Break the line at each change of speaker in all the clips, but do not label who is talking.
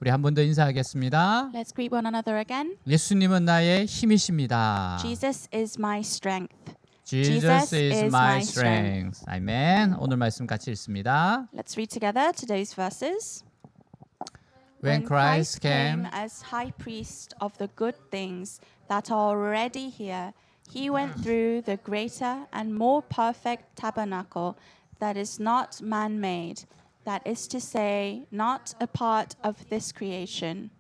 우리 한 번 더 인사하겠습니다.
Let's greet one another again.
예수님은 나의 힘이십니다.
Jesus is my strength.
Jesus is my strength. 아멘. 오늘 말씀 같이 읽습니다.
Let's read together today's verses.
When Christ came
as high priest of the good things that are already here, he went through the greater and more perfect tabernacle that is not man-made, that is to say, not a part of this creation.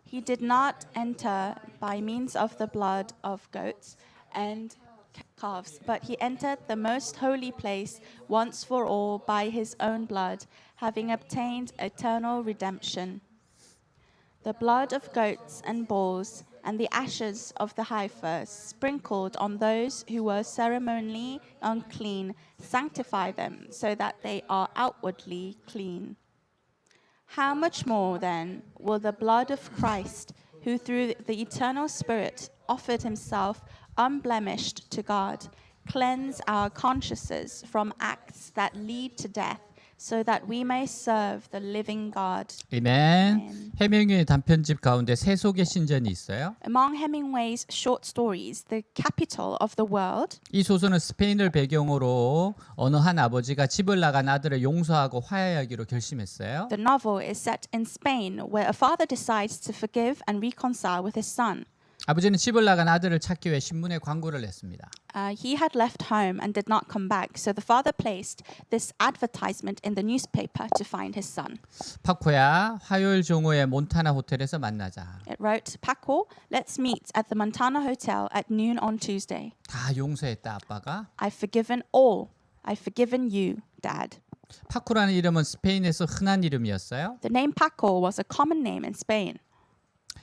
He did not enter by means of the blood of goats and calves, but he entered the most holy place once for all by his own blood, having obtained eternal redemption. The blood of goats and bulls and the ashes of the heifers sprinkled on those who were ceremonially unclean sanctify them so that they are outwardly clean. How much more then will the blood of Christ, who through the eternal Spirit offered himself unblemished to God, cleanse our consciences from acts that lead to death, so that we may serve the living God.
아멘. 해밍웨이 단편집 가운데 세속의 신전이 있어요.
Among Hemingway's short stories, The Capital of the World,
이 소설은 스페인을 배경으로 어느 한 아버지가 집을 나간 아들을 용서하고 화해하기로 결심했어요.
the novel is set in Spain, where a father decides to forgive and reconcile with his son.
아버지는 집을 나간 아들을 찾기 위해 신문에 광고를 냈습니다.
He had left home and did not come back, so the father placed this advertisement in the newspaper to find his son.
파코야, 화요일 정오에 몬타나 호텔에서 만나자.
It wrote, Paco, let's meet at the Montana Hotel at noon on Tuesday.
다 용서했다 아빠가.
I've forgiven all. I've forgiven you, Dad.
파코라는 이름은 스페인에서 흔한 이름이었어요.
The name Paco was a common name in Spain.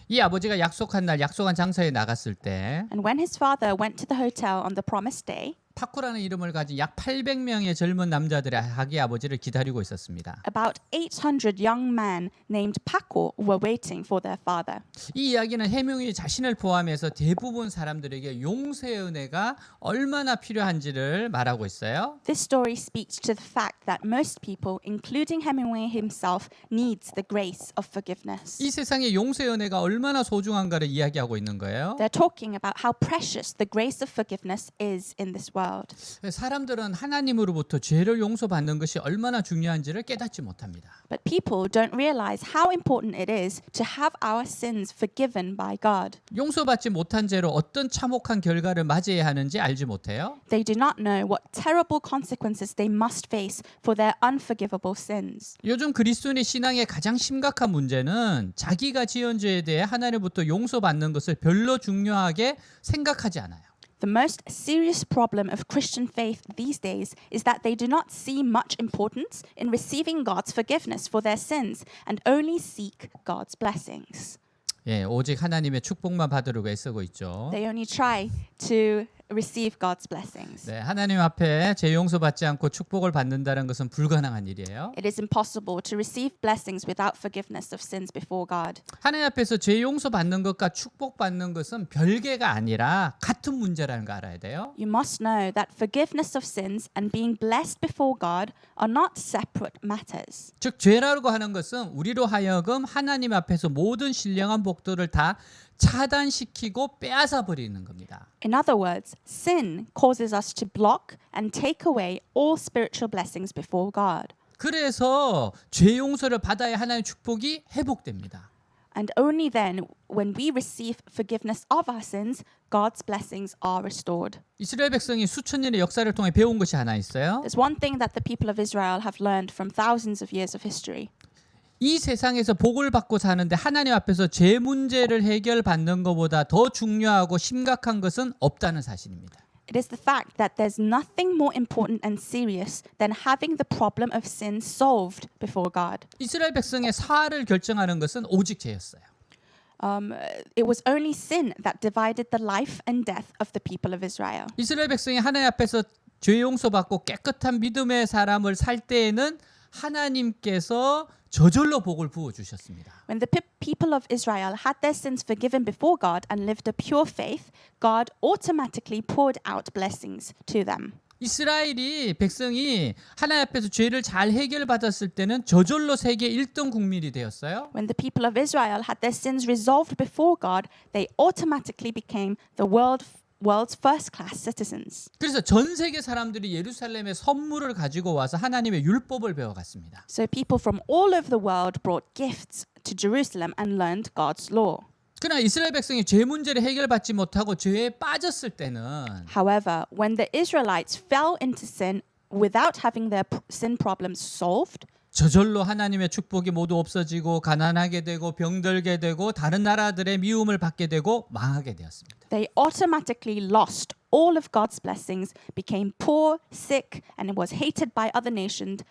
이 아버지가 약속한 날 약속한 장소에 나갔을 때
And when his father went to the hotel on the promised day,
파코라는 이름을 가진 약 800명의 젊은 남자들이 자기 아버지를 기다리고 있었습니다.
about 800 young men named Paco were waiting for their father.
이 이야기는 해명이 자신을 포함해서 대부분 사람들에게 용서의 은혜가 얼마나 필요한지를 말하고 있어요.
This story speaks to the fact that most people, including Hemingway himself, needs the grace of forgiveness.
이 세상에 용서의 은혜가 얼마나 소중한가를 이야기하고 있는 거예요.
They're talking about how precious the grace of forgiveness is in this world.
사람들은 하나님으로부터 죄를 용서받는 것이 얼마나 중요한지를 깨닫지 못합니다.
But people don't realize how important it is to have our sins forgiven by God.
용서받지 못한 죄로 어떤 참혹한 결과를 맞이해야 하는지 알지 못해요.
They do not know what terrible consequences they must face for their unforgivable sins.
요즘 그리스도인의 신앙의 가장 심각한 문제는 자기가 지은 죄에 대해 하나님부터 용서받는 것을 별로 중요하게 생각하지 않아요.
The most serious problem of Christian faith these days is that they do not see much importance in receiving God's forgiveness for their sins and only seek God's blessings.
예, 오직 하나님의 축복만 받으려고 애쓰고 있죠.
They only try to receive God's blessings.
네, 하나님 앞에 죄 용서받지 않고 축복을 받는다는 것은 불가능한 일이에요.
It is impossible to receive blessings without forgiveness of sins before God.
하나님 앞에서 죄 용서받는 것과 축복받는 것은 별개가 아니라 같은 문제라는 거 알아야 돼요.
You must know that forgiveness of sins and being blessed before God are not separate matters.
즉 죄라고 하는 것은 우리로 하여금 하나님 앞에서 모든 신령한 복들을 다 차단시키고 빼앗아 버리는 겁니다.
In other words, sin causes us to block and take away all spiritual blessings before God.
그래서 죄 용서를 받아야 하나님의 축복이 회복됩니다.
And only then, when we receive forgiveness of our sins, God's blessings are restored.
이스라엘 백성이 수천 년의 역사를 통해 배운 것이 하나 있어요.
There's one thing that the people of Israel have learned from thousands of years of history.
이 세상에서 복을 받고 사는데 하나님 앞에서 죄 문제를 해결받는 것보다 더 중요하고 심각한 것은 없다는 사실입니다.
It is the fact that there's nothing more important and serious than having the problem of sin solved before God.
이스라엘 백성의 사활을 결정하는 것은 오직 죄였어요.
It was only sin that divided the life and death of the people of Israel.
이스라엘 백성이 하나님 앞에서 죄 용서받고 깨끗한 믿음의 사람을 살 때에는 하나님께서 저절로 복을 부어 주셨습니다.
When the people of Israel had their sins forgiven before God and lived a pure faith, God automatically poured out blessings to them.
이스라엘이 백성이 하나님 앞에서 죄를 잘 해결받았을 때는 저절로 세계 1등 국민이 되었어요.
When the people of Israel had their sins resolved before God, they automatically became the world's first-class citizens.
그래서 전 세계 사람들이 예루살렘에 선물을 가지고 와서 하나님의 율법을 배워갔습니다.
So people from all over the world brought gifts to Jerusalem and learned God's law.
그러나 이스라엘 백성이 죄 문제를 해결받지 못하고 죄에 빠졌을 때는
However, when the Israelites fell into sin without having their sin problems solved,
저절로 하나님의 축복이 모두 없어지고 가난하게 되고 병들게 되고 다른 나라들의 미움을 받게 되고 망하게 되었습니다.
they automatically lost all of God's blessings, became poor, sick, and was hated by other nations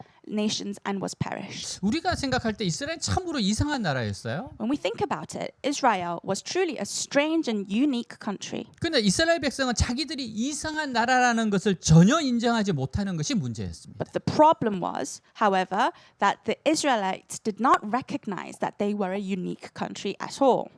and was perished.
우리가 생각할 때 이스라엘은 참으로 이상한 나라였어요.
When we think about it, Israel was truly a strange and unique country.
그런데 이스라엘 백성은 자기들이 이상한 나라라는 것을 전혀 인정하지 못하는 것이 문제였습니다.
But the problem was, however, that the Israelites did not recognize that they were a unique country at all.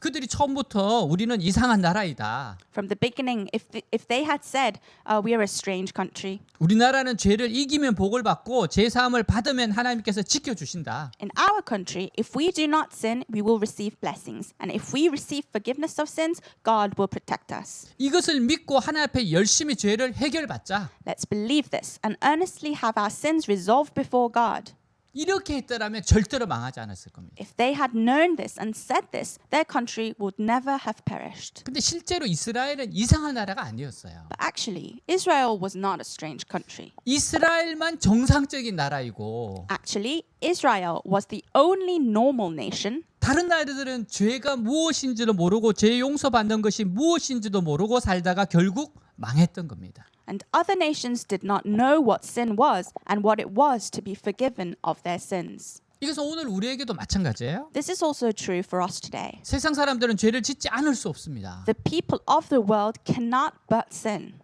그들이 처음부터 우리는 이상한 나라이다.
From the beginning, if they had said, we are a strange country,
우리나라는 죄를 이기면 복을 받고 죄 사함을 받으면 하나님께서 지켜주신다.
in our country, if we do not sin, we will receive blessings. And if we receive forgiveness of sins, God will protect us.
이것을 믿고 하나님 앞에 열심히 죄를 해결받자.
Let's believe this and earnestly have our sins resolved before God.
이렇게 했더라면 절대로 망하지 않았을 겁니다.
If they had known this and said this, their country would never have perished.
근데 실제로 이스라엘은 이상한 나라가 아니었어요.
But actually, Israel was not a strange country.
이스라엘만 정상적인 나라이고
Actually, Israel was the only normal nation.
다른 나라들은 죄가 무엇인지도 모르고 죄 용서받는 것이 무엇인지도 모르고 살다가 결국 망했던 겁니다.
And other nations did not know what sin was and what it was to be forgiven of their sins.
이것은 오늘 우리에게도 마찬가지예요.
This is also true for us today.
세상 사람들은 죄를 짓지 않을 수 없습니다.
The people of the world cannot but sin.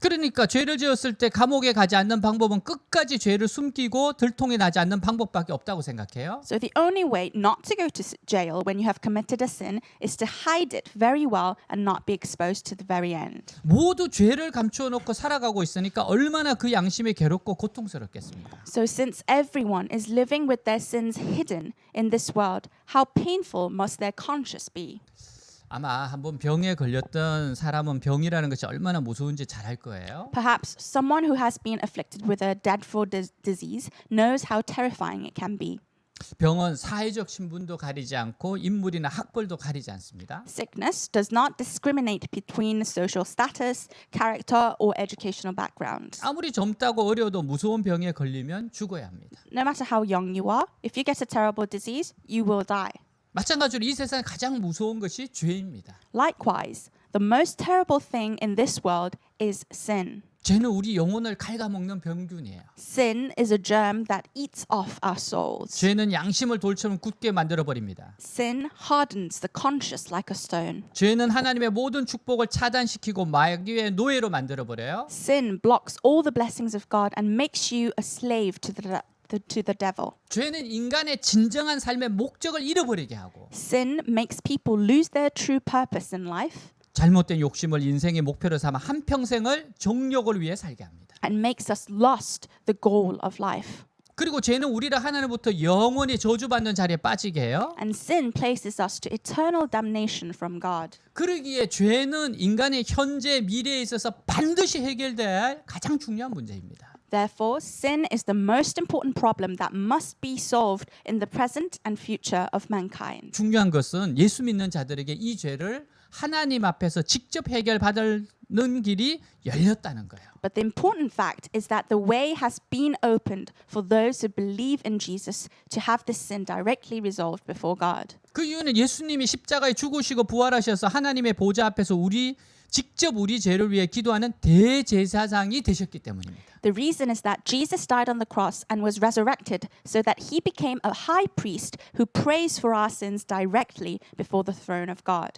그러니까 죄를 지었을 때 감옥에 가지 않는 방법은 끝까지 죄를 숨기고 들통이 나지 않는 방법밖에 없다고 생각해요.
So the only way not to go to jail when you have committed a sin is to hide it very well and not be exposed to the very end.
모두 죄를 감추어 놓고 살아가고 있으니까 얼마나 그 양심이 괴롭고 고통스럽겠습니까?
So since everyone is living with their sins hidden in this world, how painful must their conscience be?
아마 한번 병에 걸렸던 사람은 병이라는 것이 얼마나 무서운지 잘 알 거예요.
Perhaps someone who has been afflicted with a dreadful disease knows how terrifying it can be.
병은 사회적 신분도 가리지 않고 인물이나 학벌도 가리지 않습니다.
Sickness does not discriminate between social status, character, or educational background.
아무리 젊다고 어려도 무서운 병에 걸리면 죽어야 합니다.
No matter how young you are, if you get a terrible disease, you will die.
마찬가지로 이 세상에 가장 무서운 것이 죄입니다.
Likewise, the most terrible thing in this world is sin.
죄는 우리 영혼을 갉아먹는 병균이에요.
Sin is a germ that eats off our souls.
죄는 양심을 돌처럼 굳게 만들어 버립니다.
Sin hardens the conscience like a stone.
죄는 하나님의 모든 축복을 차단시키고 마귀의 노예로 만들어 버려요.
Sin blocks all the blessings of God and makes you a slave to the devil.
죄는 인간의 진정한 삶의 목적을 잃어버리게 하고
Sin makes people lose their true purpose in life
잘못된 욕심을 인생의 목표로 삼아 한평생을 정욕을 위해 살게 합니다.
and makes us lost the goal of life.
그리고 죄는 우리를 하나님부터 영원히 저주받는 자리에 빠지게 해요.
And sin places us to eternal damnation from God.
그러기에 죄는 인간의 현재 미래에 있어서 반드시 해결돼야 할 가장 중요한 문제입니다.
Therefore, sin is the most important problem that must be solved in the present and future of mankind.
중요한 것은 예수 믿는 자들에게 이 죄를 하나님 앞에서 직접 해결받는 길이 열렸다는 거예요.
But the important fact is that the way has been opened for those who believe in Jesus to have this sin directly resolved before God.
그 이유는 예수님이 십자가에 죽으시고 부활하셔서 하나님의 보좌 앞에서 직접 우리 죄를 위해 기도하는 대제사장이 되셨기 때문입니다.
The reason is that Jesus died on the cross and was resurrected so that he became a high priest who prays for our sins directly before the throne of God.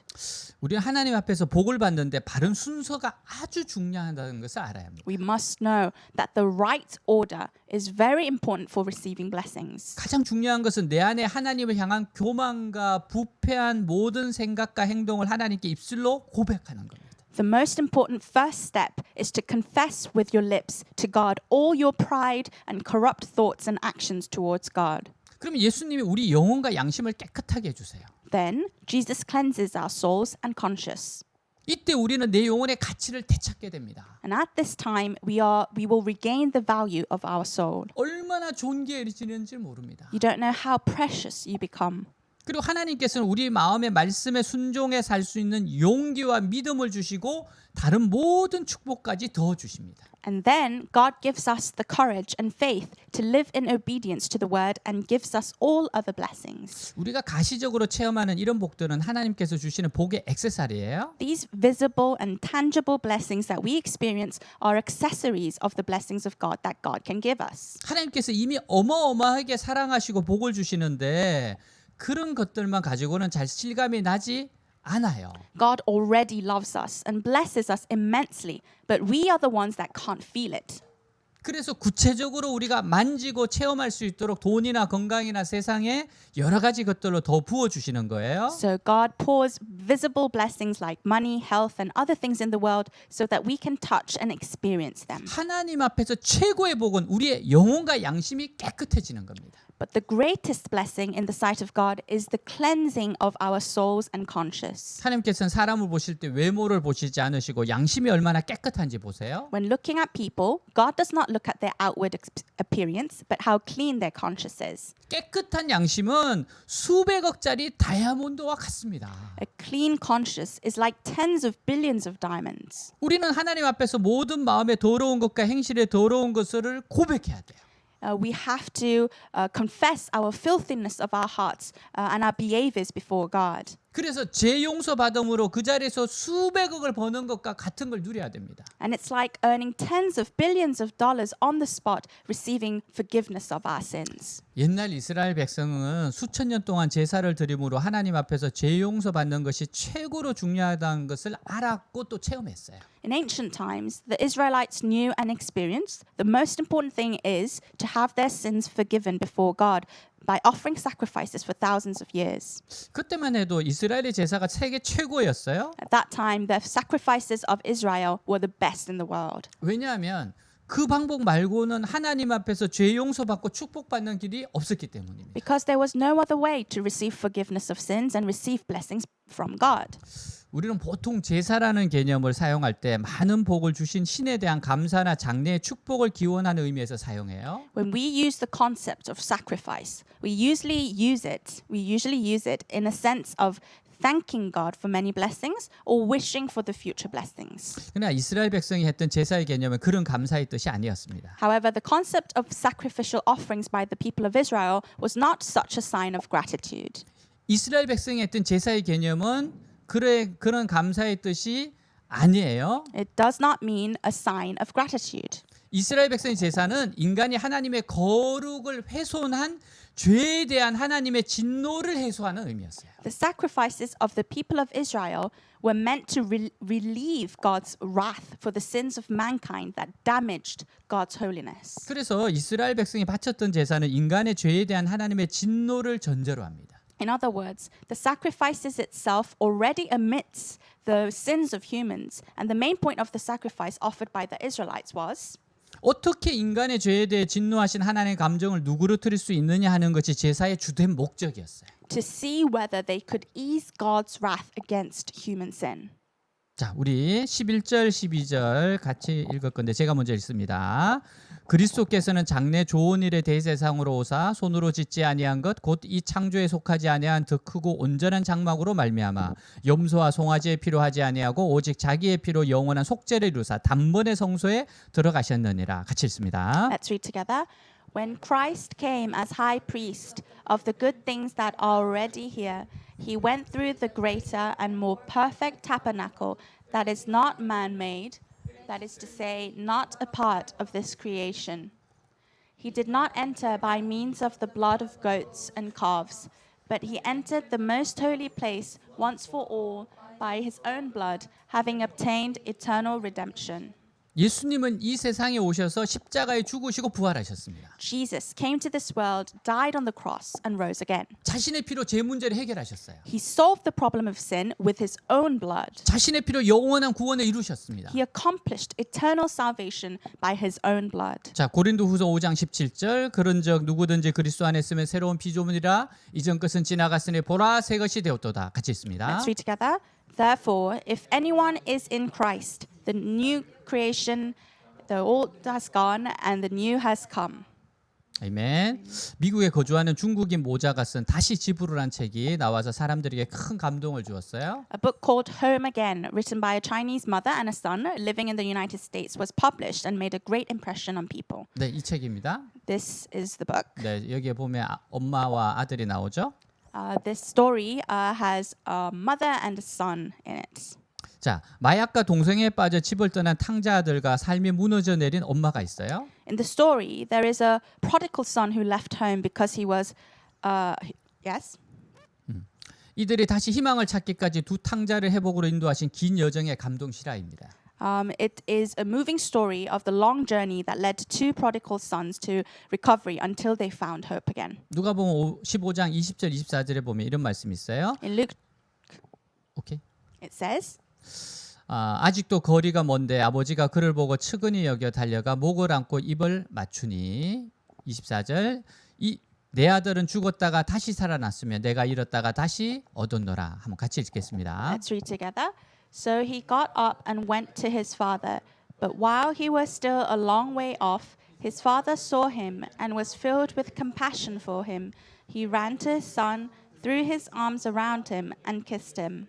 우리는 하나님 앞에서 복을 받는데 바른 순서가 아주 중요하다는 것을 알아야 합니다.
We must know that the right order is very important for receiving blessings.
가장 중요한 것은 내 안에 하나님을 향한 교만과 부패한 모든 생각과 행동을 하나님께 입술로 고백하는 겁니다.
The most important first step is to confess with your lips to God all your pride and corrupt thoughts and actions towards God.
그럼 예수님이 우리 영혼과 양심을 깨끗하게 해주세요.
Then Jesus cleanses our souls and conscience.
이때 우리는 내 영혼의 가치를 되찾게 됩니다.
And at this time, we will regain the value of our soul.
얼마나 존귀해지는지 모릅니다.
You don't know how precious you become.
그리고 하나님께서는 우리 마음의 말씀에 순종해 살 수 있는 용기와 믿음을 주시고 다른 모든 축복까지 더 주십니다.
And then God gives us the courage and faith to live in obedience to the word and gives us all other blessings.
우리가 가시적으로 체험하는 이런 복들은 하나님께서 주시는 복의 액세서리예요.
These visible and tangible blessings that we experience are accessories of the blessings of God that God can give us.
하나님께서 이미 어마어마하게 사랑하시고 복을 주시는데 그런 것들만 가지고는 잘 실감이 나지 않아요.
God already loves us and blesses us immensely, but we are the ones that can't feel it.
그래서 구체적으로 우리가 만지고 체험할 수 있도록 돈이나 건강이나 세상에 여러 가지 것들로 더 부어 주시는 거예요.
So God pours visible blessings like money, health, and other things in the world so that we can touch and experience them.
하나님 앞에서 최고의 복은 우리의 영혼과 양심이 깨끗해지는 겁니다.
But the greatest blessing in the sight of God is the cleansing of our souls and conscience.
하나님께서는 사람을 보실 때 외모를 보시지 않으시고 양심이 얼마나 깨끗한지 보세요.
When looking at people, God does not look at their outward appearance, but how clean their conscience is.
깨끗한 양심은 수백억짜리 다이아몬드와 같습니다.
A clean conscience is like tens of billions of diamonds.
우리는 하나님 앞에서 모든 마음의 더러운 것과 행실의 더러운 것을 고백해야 돼요.
We have to confess our filthiness of our hearts and our behaviors before God.
그래서 제 용서 받음으로 그 자리에서 수백억을 버는 것과 같은 걸 누려야 됩니다.
And it's like earning tens of billions of dollars on the spot, receiving forgiveness of our sins.
옛날 이스라엘 백성은 수천 년 동안 제사를 드림으로 하나님 앞에서 죄 용서 받는 것이 최고로 중요하다는 것을 알았고 또 체험했어요.
In ancient times, the Israelites knew and experienced the most important thing is to have their sins forgiven before God by offering sacrifices for thousands of years.
그때만 해도 이스라엘의 제사가 세계 최고였어요.
At that time, the sacrifices of Israel were the best in the world.
왜냐하면 그 방법 말고는 하나님 앞에서 죄 용서받고 축복받는 길이 없었기 때문입니다.
Because there was no other way to receive forgiveness of sins and receive blessings from God.
우리는 보통 제사라는 개념을 사용할 때 많은 복을 주신 신에 대한 감사나 장래의 축복을 기원하는 의미에서 사용해요.
When we use the concept of sacrifice, we usually use it in a sense of thanking God for many blessings or wishing for the future blessings.
그러나 이스라엘 백성이 했던 제사의 개념은 그런 감사의 뜻이 아니었습니다.
However, the concept of sacrificial offerings by the people of Israel was not such a sign of gratitude.
이스라엘 백성이 했던 제사의 개념은 그런 감사의 뜻이 아니에요.
It does not mean a sign of gratitude.
이스라엘 백성의 제사는 인간이 하나님의 거룩을 훼손한 죄에 대한 하나님의 진노를 해소하는 의미였어요.
The sacrifices of the people of Israel were meant to relieve God's wrath for the sins of mankind that damaged God's holiness.
그래서 이스라엘 백성이 바쳤던 제사는 인간의 죄에 대한 하나님의 진노를 전제로 합니다.
In other words, the sacrifices itself already omits the sins of humans, and the main point of the sacrifice offered by the Israelites was
어떻게 인간의 죄에 대해 진노하신 하나님의 감정을 누그러뜨릴 수 있느냐 하는 것이 제사의 주된 목적이었어요.
to see whether they could ease God's wrath against human sin.
자, 우리 11절, 12절 같이 읽을 건데 제가 먼저 읽습니다. 그리스도께서는 장래 좋은 일의 대제사장으로 오사 손으로 짓지 아니한 것 곧 이 창조에 속하지 아니한 더 크고 온전한 장막으로 말미암아 염소와 송아지의 피로 하지 아니하고 오직 자기의 피로 영원한 속죄를 이루사 단번에 성소에 들어가셨느니라. 같이 읽습니다.
Let's read together. When Christ came as high priest of the good things that are already here, he went through the greater and more perfect tabernacle that is not man-made, that is to say, not a part of this creation. He did not enter by means of the blood of goats and calves, but he entered the most holy place once for all by his own blood, having obtained eternal redemption.
예수님은 이 세상에 오셔서 십자가에 죽으시고 부활하셨습니다.
Jesus came to this world, died on the cross, and rose again.
자신의 피로 제 문제를 해결하셨어요.
He solved the problem of sin with his own blood.
자신의 피로 영원한 구원을 이루셨습니다.
He accomplished eternal salvation by his own blood.
자, 고린도후서 5장 17절 그런즉 누구든지 그리스도 안에 있으면 새로운 피조물이라 이전 것은 지나갔으니 보라 새 것이 되었도다. 같이 읽습니다.
Let's read together. Therefore, if anyone is in Christ, the new creation, the old has gone and the new has come.
아멘. 미국에 거주하는 중국인 모자가 쓴 다시 지브로란 책이 나와서 사람들에게 큰 감동을 주었어요.
A book called Home Again, written by a Chinese mother and a son living in the United States, was published and made a great impression on people.
네, 이 책입니다.
This is the book.
네, 여기에 보면 엄마와 아들이 나오죠.
This story has a mother and a son in it.
자, 마약과 동성애에 빠져 집을 떠난 탕자 아들과 삶이 무너져 내린 엄마가 있어요.
In the story, there is a prodigal son who left home because he was, yes,
이들이 다시 희망을 찾기까지 두 탕자를 회복으로 인도하신 긴 여정의 감동 실화입니다.
It is a moving story of the long journey that led two prodigal sons to recovery until they found hope again.
누가복음 15장 20절 24절에 보면 이런 말씀이 있어요.
In Luke,
오케이.
it says,
아직도 거리가 먼데 아버지가 그를 보고 측은히 여겨 달려가 목을 안고 입을 맞추니 24절 내 아들은 죽었다가 다시 살아났으며 내가 잃었다가 다시 얻었노라. 한번 같이 읽겠습니다.
let's read together. So he got up and went to his father. But while he was still a long way off, his father saw him and was filled with compassion for him. He ran to his son, threw his arms around him, and kissed him.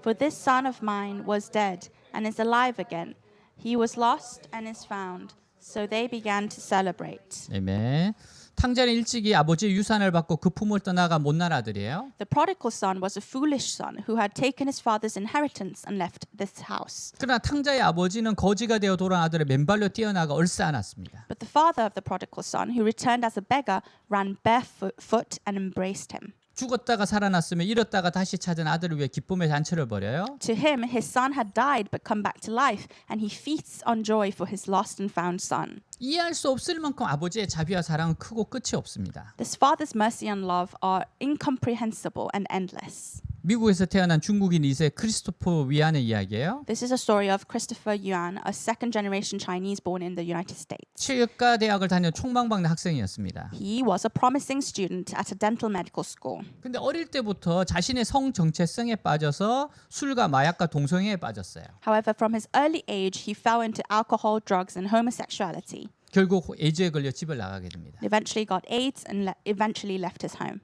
For this son of mine was dead and is alive again. He was lost and is found. So they began to celebrate.
아멘. 탕자는 일찍이 아버지의 유산을 받고 그 품을 떠나가 못난 아들이에요.
The prodigal son was a foolish son who had taken his father's inheritance and left this house.
그러나 탕자의 아버지는 거지가 되어 돌아온 아들을 맨발로 뛰어나가 얼싸안았습니다.
But the father of the prodigal son, who returned as a beggar, ran barefoot and embraced him.
죽었다가 살아났으며 잃었다가 다시 찾은 아들을 위해 기쁨의 잔치를 벌여요.
To him, his son had died but come back to life, and he feasts on joy for his lost and found son.
이해할 수 없을 만큼 아버지의 자비와 사랑은 크고 끝이 없습니다.
This father's mercy and love are incomprehensible and endless.
미국에서 태어난 중국인 2세 크리스토퍼 위안의 이야기예요.
This is a story of Christopher Yuan, a second-generation Chinese born in the United States.
치과과 대학을 다녀 촉망받는 학생이었습니다.
He was a promising student at a dental medical school.
근데 어릴 때부터 자신의 성 정체성에 빠져서 술과 마약과 동성애에 빠졌어요.
However, from his early age, he fell into alcohol, drugs, and homosexuality.
결국 에이즈에 걸려 집을 나가게 됩니다.
Eventually got AIDS and eventually left his home.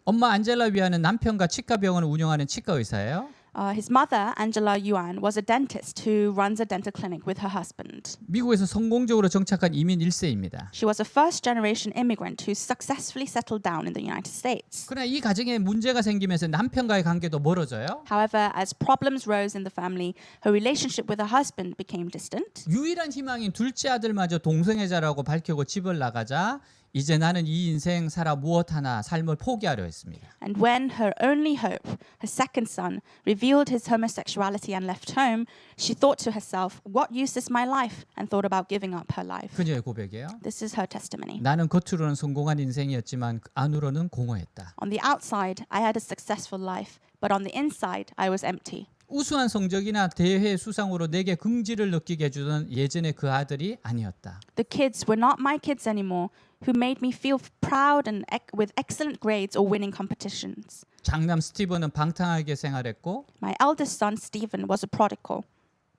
엄마 안젤라 위안은 남편과 치과 병원을 운영하는 치과 의사예요.
His mother, Angela Yuan, was a dentist who runs a dental clinic with her husband.
미국에서 성공적으로 정착한 이민 1세입니다.
She was a first-generation immigrant who successfully settled down in the United States.
그러나 이 가정에 문제가 생기면서 남편과의 관계도 멀어져요.
However, as problems rose in the family, her relationship with her husband became distant.
유일한 희망인 둘째 아들마저 동성애자라고 밝히고 집을 나가자 이제 나는 이 인생 살아 무엇 하나 삶을 포기하려 했습니다.
And when her only hope, her second son, revealed his homosexuality and left home, she thought to herself, "What use is my life?" and thought about giving up her life.
그녀의 고백이에요.
This is her testimony.
나는 겉으로는 성공한 인생이었지만 안으로는 공허했다.
On the outside, I had a successful life, but on the inside, I was empty.
우수한 성적이나 대회 수상으로 내게 긍지를 느끼게 해주던 예전의 그 아들이 아니었다.
The kids were not my kids anymore, who made me feel proud and with excellent grades or winning competitions.
장남 스티븐은 방탕하게 생활했고
My eldest son, Stephen, was a prodigal.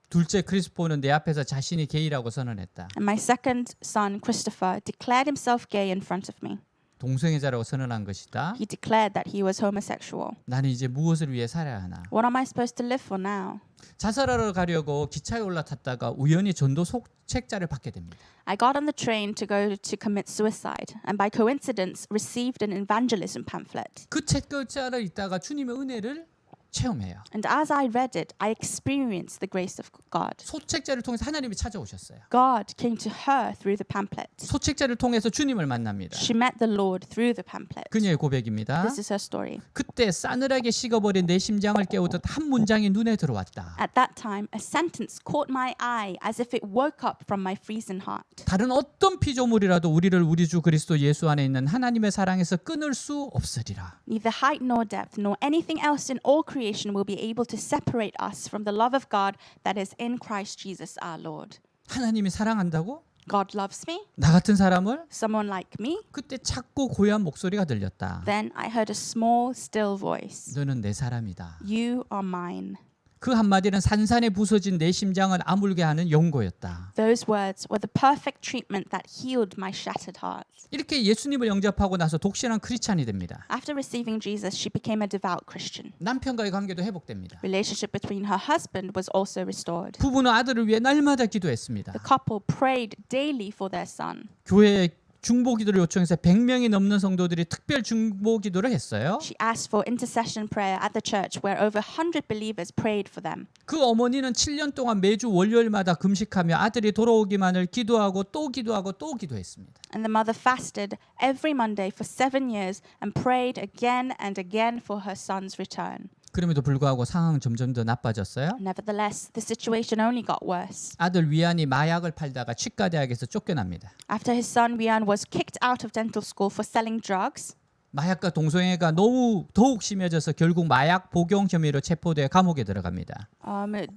둘째 크리스포는 내 앞에서 자신이 게이라고 선언했다.
And my second son, Christopher, declared himself gay in front of me.
동성애자라고 선언한 것이다.
He declared that he was homosexual.
나는 이제 무엇을 위해 살아야 하나?
What am I supposed to live for now?
자살하러 가려고 기차에 올라탔다가 우연히 전도 속책자를 받게 됩니다.
I got on the train to go to commit suicide, and by coincidence received an evangelism pamphlet.
그 책자를 읽다가 주님의 은혜를 체험해요.
And as I read it, I experienced the grace of God.
소책자를 통해서 하나님이 찾아오셨어요.
God came to her through the pamphlet.
소책자를 통해서 주님을 만납니다.
She met the Lord through the pamphlet.
그녀의 고백입니다.
This is her story.
그때 싸늘하게 식어버린 내 심장을 깨우듯 한 문장이 눈에 들어왔다.
At that time, a sentence caught my eye as if it woke up from my freezing heart.
다른 어떤 피조물이라도 우리를 우리 주 그리스도 예수 안에 있는 하나님의 사랑에서 끊을 수 없으리라.
Neither height nor depth nor anything else in all creation will be able to separate us from the love of God that is in Christ Jesus our Lord.
하나님이 사랑한다고?
God loves me,
나 같은 사람을?
someone like me.
그때 작고 고요한 목소리가 들렸다.
Then I heard a small, still voice.
너는 내 사람이다.
You are mine.
그 한마디는 산산에 부서진 내 심장을 아물게 하는 용고였다.
Those words were the perfect treatment that healed my shattered heart.
이렇게 예수님을 영접하고 나서 독실한 크리스찬이 됩니다.
After receiving Jesus, she became a devout Christian.
남편과의 관계도 회복됩니다.
Relationship between her husband was also restored.
부부는 아들을 위해 날마다 기도했습니다.
The couple prayed daily for their son.
교회에 중보기도를 요청해서 100명이 넘는 성도들이 특별 중보기도를 했어요.
She asked for intercession prayer at the church where over 100 believers prayed for them.
그 어머니는 7년 동안 매주 월요일마다 금식하며 아들이 돌아오기만을 기도하고 또 기도하고 또 기도했습니다.
And the mother fasted every Monday for 7 years and prayed again and again for her son's return.
그럼에도 불구하고 상황은 점점 더 나빠졌어요.
Nevertheless, the situation only got worse.
아들 위안이 마약을 팔다가 치과대학에서 쫓겨납니다.
After his son Rian was kicked out of dental school for selling drugs,
마약과 동성애가 너무 더욱 심해져서 결국 마약 복용 혐의로 체포돼 감옥에 들어갑니다.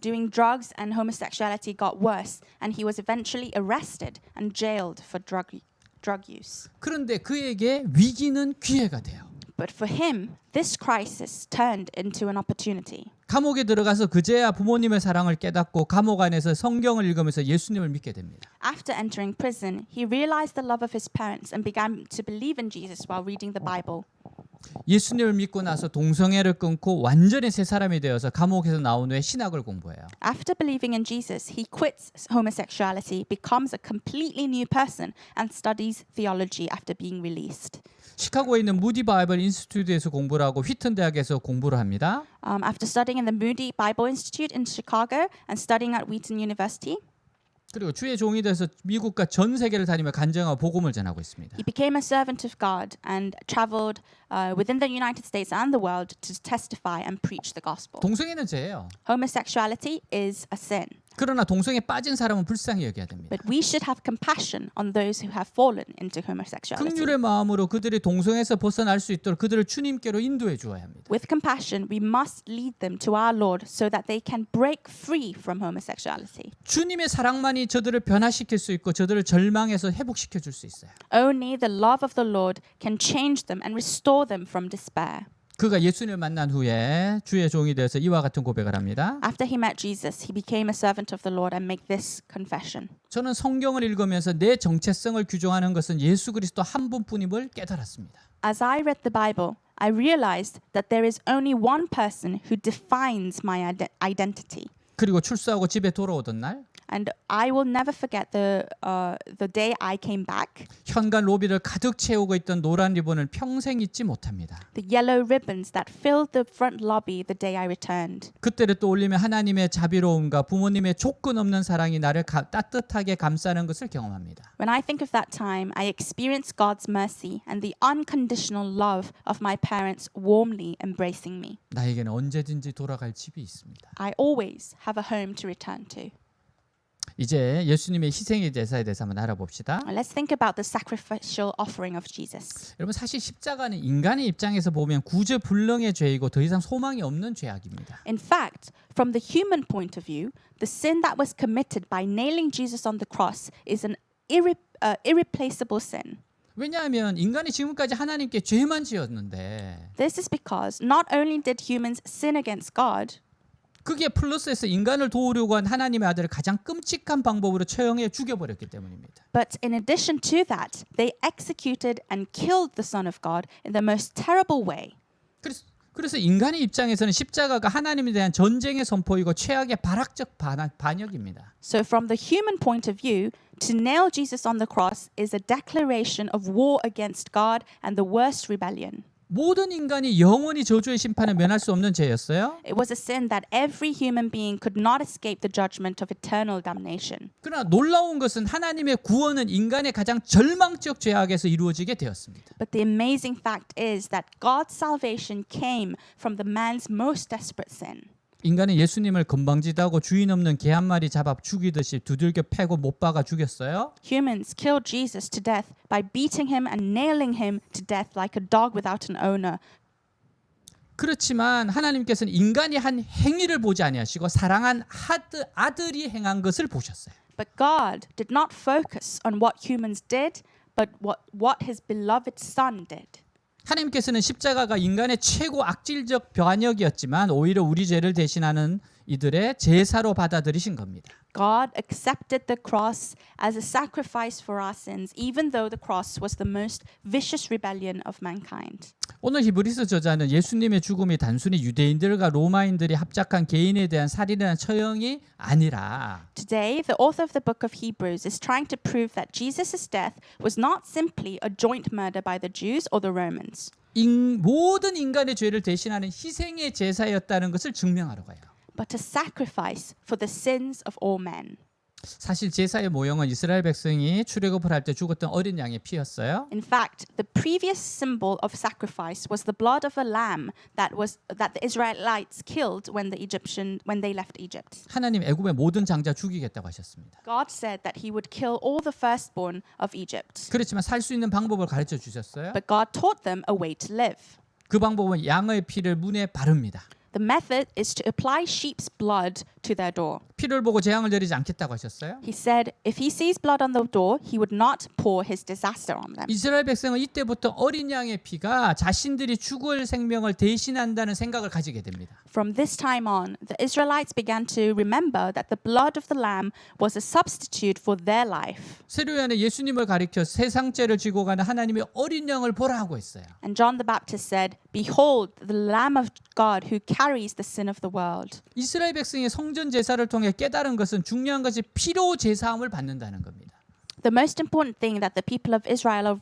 doing drugs and homosexuality got worse, and he was eventually arrested and jailed for drug use.
그런데 그에게 위기는 기회가 돼요.
But for him, this crisis turned into an opportunity.
감옥에 들어가서 그제야 부모님의 사랑을 깨닫고 감옥 안에서 성경을 읽으면서 예수님을 믿게 됩니다.
After entering prison, he realized the love of his parents and began to believe in Jesus while reading the Bible.
예수님을 믿고 나서 동성애를 끊고 완전히 새 사람이 되어서 감옥에서 나온 후에 신학을 공부해요.
After believing in Jesus, he quits homosexuality, becomes a completely new person, and studies theology after being released.
시카고에 있는 무디 바이블 인스티튜트에서 공부를 하고 휘튼 대학에서 공부를 합니다.
After studying in the Moody Bible Institute in Chicago and studying at Wheaton University,
그리고 주의 종이 돼서 미국과 전 세계를 다니며 간증하고 복음을 전하고 있습니다.
he became a servant of God and traveled within the United States and the world to testify and preach the gospel.
동성애는 죄예요.
Homosexuality is a sin,
그러나 동성애에 빠진 사람은 불쌍히 여겨야 됩니다.
but we should have compassion on those who have fallen into homosexuality.
긍휼의 마음으로 그들이 동성애에서 벗어날 수 있도록 그들을 주님께로 인도해 주어야 합니다.
With compassion, we must lead them to our Lord so that they can break free from homosexuality.
주님의 사랑만이 저들을 변화시킬 수 있고 저들을 절망에서 회복시켜 줄 수 있어요.
Only the love of the Lord can change them and restore them from despair.
그가 예수님을 만난 후에 주의 종이 되어서 이와 같은 고백을 합니다.
After he met Jesus, he became a servant of the Lord and made this confession.
저는 성경을 읽으면서 내 정체성을 규정하는 것은 예수 그리스도 한 분뿐임을 깨달았습니다.
As I read the Bible, I realized that there is only one person who defines my identity.
그리고 출소하고 집에 돌아오던 날
And I will never forget the day I came back.
현관 로비를 가득 채우고 있던 노란 리본을 평생 잊지 못합니다.
The yellow ribbons that filled the front lobby the day I returned.
그때를 떠올리며 하나님의 자비로움과 부모님의 조건 없는 사랑이 나를 따뜻하게 감싸는 것을 경험합니다.
When I think of that time, I experienced God's mercy and the unconditional love of my parents warmly embracing me.
나에게는 언제든지 돌아갈 집이 있습니다.
I always have a home to return to.
이제 예수님의 희생의 제사에 대해서 한번 알아봅시다.
Let's think about the sacrificial offering of Jesus.
여러분 사실 십자가는 인간의 입장에서 보면 구제불능의 죄이고 더 이상 소망이 없는 죄악입니다.
In fact, from the human point of view, the sin that was committed by nailing Jesus on the cross is an irreplaceable sin.
왜냐하면 인간이 지금까지 하나님께 죄만 지었는데
This is because not only did humans sin against God,
그게 플러스해서 인간을 도우려고 한 하나님의 아들을 가장 끔찍한 방법으로 처형해 죽여버렸기 때문입니다.
but in addition to that, they executed and killed the Son of God in the most terrible way.
그래서 인간의 입장에서는 십자가가 하나님에 대한 전쟁의 선포이고 최악의 발악적 반역입니다.
So from the human point of view, to nail Jesus on the cross is a declaration of war against God and the worst rebellion.
모든 인간이 영원히 저주의 심판을 면할 수 없는 죄였어요.
It was a sin that every human being could not escape the judgment of eternal damnation.
그러나 놀라운 것은 하나님의 구원은 인간의 가장 절망적 죄악에서 이루어지게 되었습니다.
But the amazing fact is that God's salvation came from the man's most desperate sin.
인간은 예수님을 건방지다고 주인 없는 개 한 마리 잡아 죽이듯이 두들겨 패고 못 박아 죽였어요.
Humans killed Jesus to death by beating him and nailing him to death like a dog without an owner.
그렇지만 하나님께서는 인간이 한 행위를 보지 아니하시고 사랑한 아들이 행한 것을 보셨어요.
But God did not focus on what humans did, but what his beloved son did.
하나님께서는 십자가가 인간의 최고 악질적 반역이었지만 오히려 우리 죄를 대신하는 이들의 제사로 받아들이신 겁니다.
God accepted the cross as a sacrifice for our sins, even though the cross was the most vicious rebellion of mankind.
오늘 히브리서 저자는 예수님의 죽음이 단순히 유대인들과 로마인들이 합작한 개인에 대한 살인이라는 처형이 아니라
Today, the author of the book of Hebrews is trying to prove that Jesus' death was not simply a joint murder by the Jews or the Romans,
모든 인간의 죄를 대신하는 희생의 제사였다는 것을 증명하러 가요.
but a sacrifice for the sins of all men.
사실 제사의 모형은 이스라엘 백성이 출애굽을 할 때 죽었던 어린 양의 피였어요.
In fact, the previous symbol of sacrifice was the blood of a lamb that the Israelites killed when they left Egypt.
하나님 애굽의 모든 장자 죽이겠다고 하셨습니다.
God said that he would kill all the firstborn of Egypt.
그렇지만 살 수 있는 방법을 가르쳐 주셨어요.
But God taught them a way to live.
그 방법은 양의 피를 문에 바릅니다.
The method is to apply sheep's blood to their door.
피를 보고 재앙을 내리지 않겠다고 하셨어요.
He said if he sees blood on the door, he would not pour his disaster on them.
이스라엘 백성은 이때부터 어린 양의 피가 자신들이 죽을 생명을 대신한다는 생각을 가지게 됩니다.
From this time on, the Israelites began to remember that the blood of the lamb was a substitute for their life.
세례요한은 예수님을 가리켜 세상 죄를 지고 가는 하나님의 어린 양을 보라 하고 했어요.
And John the Baptist said, "Behold, the Lamb of God who carries the sin of the world."
이스라엘 백성이 성전 제사를 통해 깨달은 것은 중요한 것이 피로 제사함을 받는다는 겁니다.
The most important thing that the people of Israel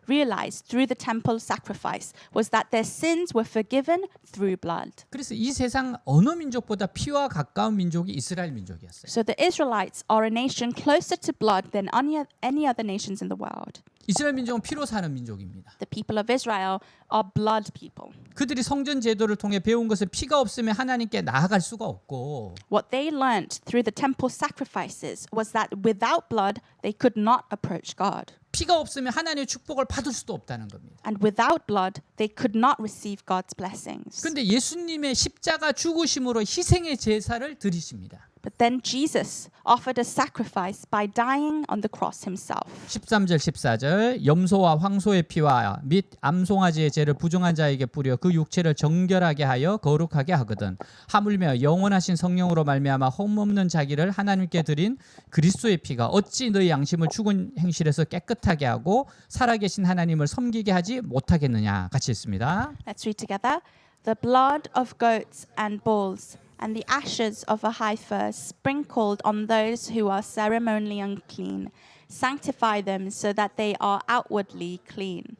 realized through the temple sacrifice was that their sins were forgiven through blood.
그래서 이 세상 어느 민족보다 피와 가까운 민족이 이스라엘 민족이었어요.
So the Israelites are a nation closer to blood than any other nations in the world.
이스라엘 민족은 피로 사는 민족입니다.
The people of Israel are blood people.
그들이 성전 제도를 통해 배운 것은 피가 없으면 하나님께 나아갈 수가 없고
What they learned through the temple sacrifices was that without blood, they could not approach God.
피가 없으면 하나님의 축복을 받을 수도 없다는 겁니다.
And without blood, they could not receive God's blessings.
그런데 예수님의 십자가 죽으심으로 희생의 제사를 드리십니다.
But then Jesus offered a sacrifice by dying on the cross himself.
13절 14절 염소와 황소의 피와 및 암송아지의 죄를 부정한 자에게 뿌려 그 육체를 정결하게 하여 거룩하게 하거든 하물며 영원하신 성령으로 말미암아 흠없는 자기를 하나님께 드린 그리스도의 피가 어찌 너희 양심을 죽은 행실에서 깨끗하게 하고 살아계신 하나님을 섬기게 하지 못하겠느냐. 같이 읽습니다.
Let's read together. The blood of goats and bulls and the ashes of a heifer sprinkled on those who are ceremonially unclean, sanctify them so that they are outwardly clean.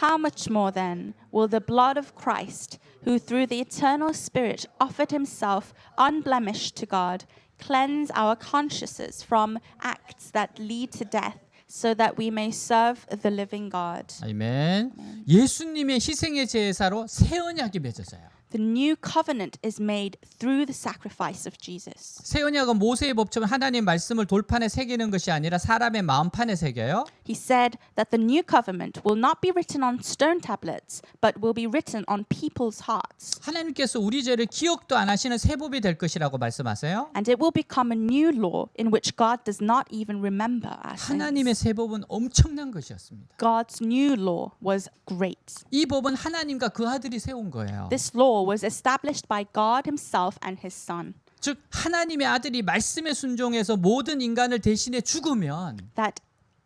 How much more then will the blood of Christ, who through the eternal Spirit offered himself unblemished to God, cleanse our consciences from acts that lead to death, so that we may serve the living God.
아멘. 예수님의 희생의 제사로 새 언약이 맺어져요.
The new covenant is made through the sacrifice of Jesus.
새 언약은 모세의 법처럼 하나님의 말씀을 돌판에 새기는 것이 아니라 사람의 마음판에 새겨요.
He said that the new covenant will not be written on stone tablets, but will be written on people's hearts.
하나님께서 우리 죄를 기억도 안 하시는 새 법이 될 것이라고 말씀하세요.
And it will become a new law in which God does not even remember our
하나님의
sins.
새 법은 엄청난 것이었습니다.
God's new law was great.
이 법은 하나님과 그 아들이 세운 거예요.
This law was established by God himself and his son.
즉 하나님의 아들이 말씀에 순종해서 모든 인간을 대신해 죽으면
That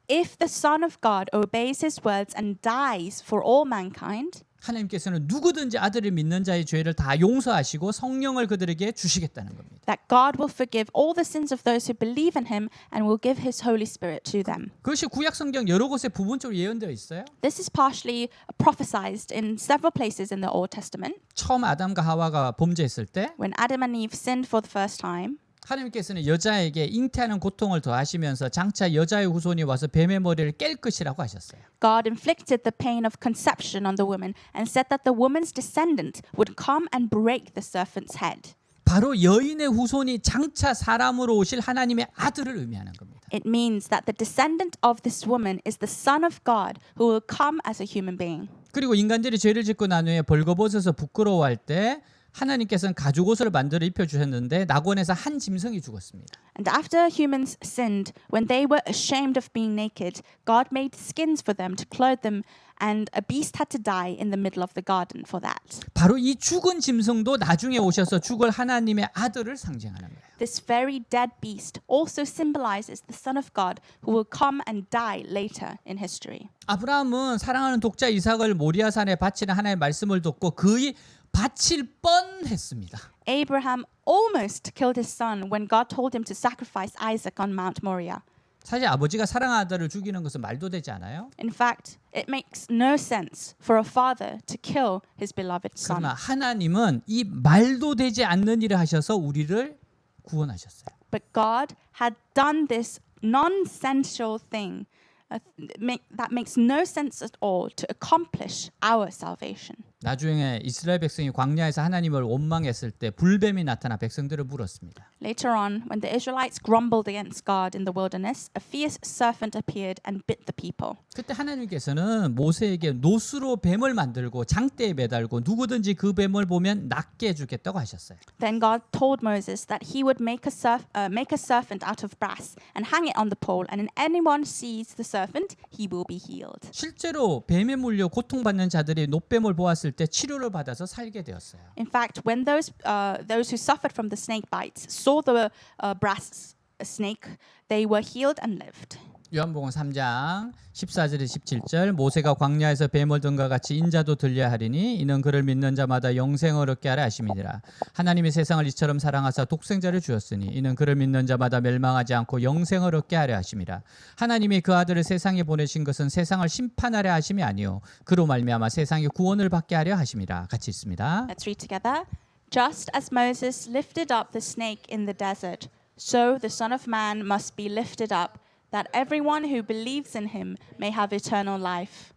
if the Son of God obeys his words and dies for all mankind,
하나님께서는 누구든지 아들을 믿는 자의 죄를 다 용서하시고 성령을 그들에게 주시겠다는 겁니다.
That God will forgive all the sins of those who believe in him and will give his Holy Spirit to them.
그것이 구약 성경 여러 곳에 부분적으로 예언되어 있어요.
This is partially prophesied in several places in the Old Testament.
처음 아담과 하와가 범죄했을 때
When Adam and Eve sinned for the first time,
하나님께서는 여자에게 잉태하는 고통을 더하시면서 장차 여자의 후손이 와서 뱀의 머리를 깰 것이라고 하셨어요.
God inflicted the pain of conception on the woman and said that the woman's descendant would come and break the serpent's head.
바로 여인의 후손이 장차 사람으로 오실 하나님의 아들을 의미하는 겁니다.
It means that the descendant of this woman is the Son of God who will come as a human being.
그리고 인간들이 죄를 짓고 난 후에 벌거벗어서 부끄러워할 때 하나님께서는 가죽 옷을 만들어 입혀 주셨는데 낙원에서 한 짐승이 죽었습니다.
And after humans sinned, when they were ashamed of being naked, God made skins for them to clothe them, and a beast had to die in the middle of the garden for that.
바로 이 죽은 짐승도 나중에 오셔서 죽을 하나님의 아들을 상징하는 거예요.
This very dead beast also symbolizes the Son of God who will come and die later in history.
아브라함은 사랑하는 독자 이삭을 모리아산에 바치는 하나님의 말씀을 듣고 그의 바칠 뻔했습니다.
Abraham almost killed his son when God told him to sacrifice Isaac on Mount Moriah.
사실 아버지가 사랑하는 아들을 죽이는 것은 말도 되지 않아요.
In fact, it makes no sense for a father to kill his beloved son.
그러나 하나님은 이 말도 되지 않는 일을 하셔서 우리를 구원하셨어요.
But God had done this nonsensical thing that makes no sense at all to accomplish our salvation.
나중에 이스라엘 백성이 광야에서 하나님을 원망했을 때 불뱀이 나타나 백성들을 물었습니다.
Later on, when the Israelites grumbled against God in the wilderness, a fierce serpent appeared and bit the people.
그때 하나님께서는 모세에게 노수로 뱀을 만들고 장대에 매달고 누구든지 그 뱀을 보면 낫게 해주겠다고 하셨어요.
Then God told Moses that he would make a serpent out of brass and hang it on the pole, and if anyone sees the serpent, he will be healed.
실제로 뱀에 물려 고통받는 자들이 노뱀을 보았을 때 치료를 받아서 살게 되었어요.
In fact, when those who suffered from the snake bites saw the brass snake, they were healed and lived.
요한복음 3장 14절에 17절 모세가 광야에서 뱀을 든과 같이 인자도 들려 하리니 이는 그를 믿는 자마다 영생을 얻게 하려 하심이니라. 하나님이 세상을 이처럼 사랑하사 독생자를 주었으니 이는 그를 믿는 자마다 멸망하지 않고 영생을 얻게 하려 하심이라. 하나님이 그 아들을 세상에 보내신 것은 세상을 심판하려 하심이 아니요 그로 말미암아 세상이 구원을 받게 하려 하심이라. 같이 있습니다.
Let's read together. Just as Moses lifted up the snake in the desert, so the Son of Man must be lifted up, that everyone who believes in him may have eternal life.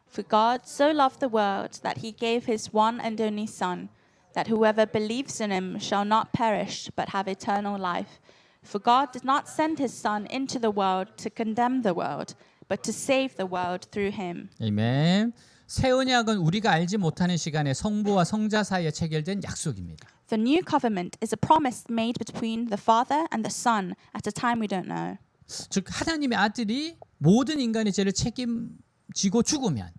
For God so loved the world that he gave his one and only Son, that whoever believes in him shall not perish but have eternal life. For God did not send his Son into the world to condemn the world, but to save the world through him.
아멘. 새 언약은 우리가 알지 못하는 시간에 성부와 성자 사이에 체결된 약속입니다.
The new covenant is a promise made between the Father and the Son at a time we don't know.
즉 하나님의 아들이 모든 인간의 죄를 책임지고 죽으면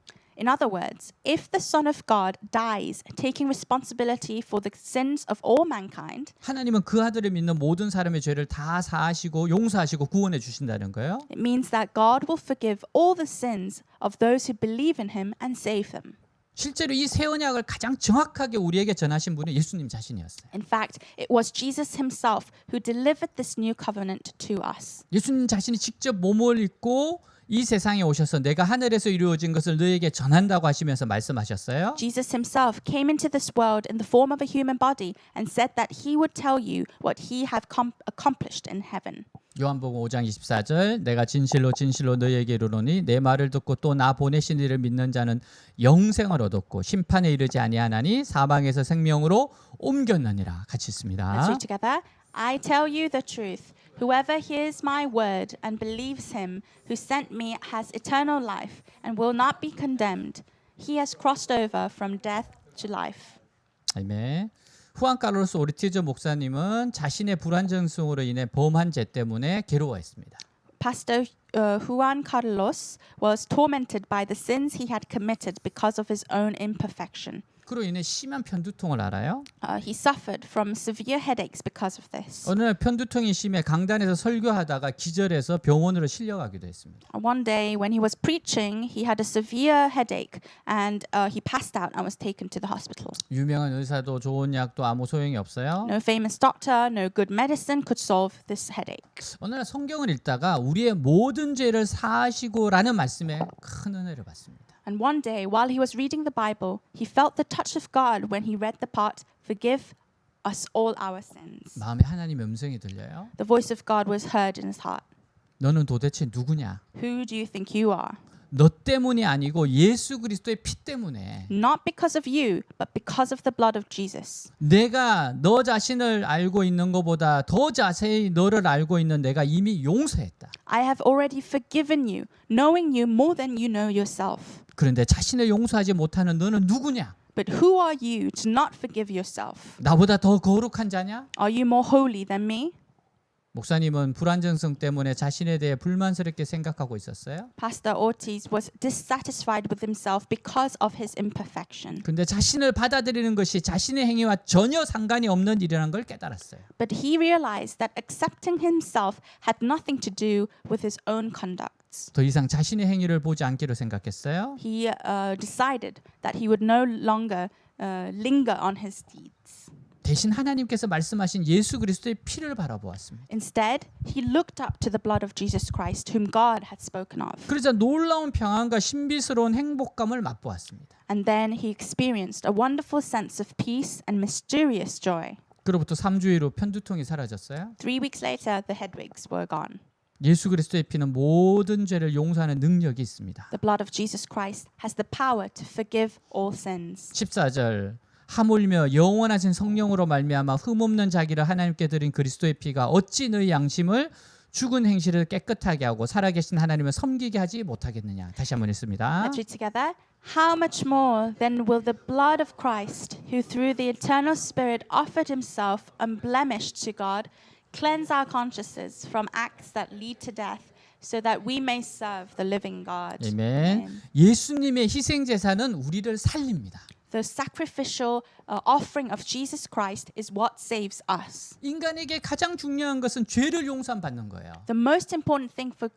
In other words, if the Son of God dies, taking responsibility for the sins of all mankind,
하나님은 그 아들을 믿는 모든 사람의 죄를 다 사하시고 용서하시고 구원해 주신다는 거예요.
it means that God will forgive all the sins of those who believe in him and save them.
실제로 이 새 언약을 가장 정확하게 우리에게 전하신 분이 예수님 자신이었어요.
In fact, it was Jesus himself who delivered this new covenant to us.
예수님 자신이 직접 몸을 입고 이 세상에 오셔서 내가 하늘에서 이루어진 것을 너에게 전한다고 하시면서 말씀하셨어요.
Jesus himself came into this world in the form of a human body and said that he would tell you what he had accomplished in heaven.
요한복음 5장 24절 내가 진실로 진실로 너희에게 이르노니 내 말을 듣고 또 나 보내신 이를 믿는 자는 영생을 얻었고 심판에 이르지 아니하나니 사망에서 생명으로 옮겼느니라. 같이
Let's
있습니다.
read together. I tell you the truth. Whoever hears my word and believes him who sent me has eternal life and will not be condemned. He has crossed over from death to life.
아멘. 후안 카를로스 오르티즈 목사님은 자신의 불완전성으로 인해 범한 죄 때문에 괴로워했습니다.
Pastor Juan Carlos was tormented by the sins he had committed because of his own imperfection.
그로 인해 심한 편두통을 앓아요.
He suffered from severe headaches because of this.
어느 날 편두통이 심해 강단에서 설교하다가 기절해서 병원으로 실려가기도 했습니다.
One day when he was preaching, he had a severe headache and he passed out and was taken to the hospital.
유명한 의사도 좋은 약도 아무 소용이 없어요.
No famous doctor, no good medicine could solve this headache.
어느 날 성경을 읽다가 우리의 모든 죄를 사하시고라는 말씀에 큰 은혜를 받습니다.
And one day, while he was reading the Bible, he felt the touch of God when he read the part, "Forgive us all our sins."
마음에 하나님의 음성이 들려요.
The voice of God was heard in his heart.
너는 도대체 누구냐?
Who do you think you are?
너 때문이 아니고 예수 그리스도의 피 때문에
Not because of you, but because of the blood of Jesus.
내가 너 자신을 알고 있는 것보다 더 자세히 너를 알고 있는 내가 이미 용서했다.
I have already forgiven you, knowing you more than you know yourself.
그런데 자신을 용서하지 못하는 너는 누구냐?
But who are you to not forgive yourself?
나보다 더 거룩한 자냐?
Are you more holy than me?
목사님은 불안정성 때문에 자신에 대해 불만스럽게 생각하고 있었어요.
Pastor Ortiz was dissatisfied with himself because of his imperfection.
근데 자신을 받아들이는 것이 자신의 행위와 전혀 상관이 없는 일이라는 걸 깨달았어요.
But he realized that accepting himself had nothing to do with his own conducts.
더 이상 자신의 행위를 보지 않기로 생각했어요.
He decided that he would no longer linger on his deeds.
대신 하나님께서 말씀하신 예수 그리스도의 피를 바라보았습니다.
Instead, he looked up to the blood of Jesus Christ, whom God had spoken of.
그러자 놀라운 평안과 신비스러운 행복감을 맛보았습니다.
And then he experienced a wonderful sense of peace and mysterious joy.
그로부터 3주일 후 편두통이 사라졌어요.
3 weeks later, the headaches were gone.
예수 그리스도의 피는 모든 죄를 용서하는 능력이 있습니다.
The blood of Jesus Christ has the power to forgive all sins.
14절 하물며 영원하신 성령으로 말미암아 흠없는 자기를 하나님께 드린 그리스도의 피가 어찌 너희 양심을 죽은 행실을 깨끗하게 하고 살아계신 하나님을 섬기게 하지 못하겠느냐. 다시 한번 읽습니다.
Let's read together. How much more then will the blood of Christ, who through the eternal Spirit offered himself unblemished to God, cleanse our consciences from acts that lead to death, so that we may serve the living God.
아멘. 예수님의 희생 제사는 우리를 살립니다.
The sacrificial offering of Jesus Christ is what saves us.
인간에게 가장 중요한 것은 죄를 용서받는 거예요.
The most important thing for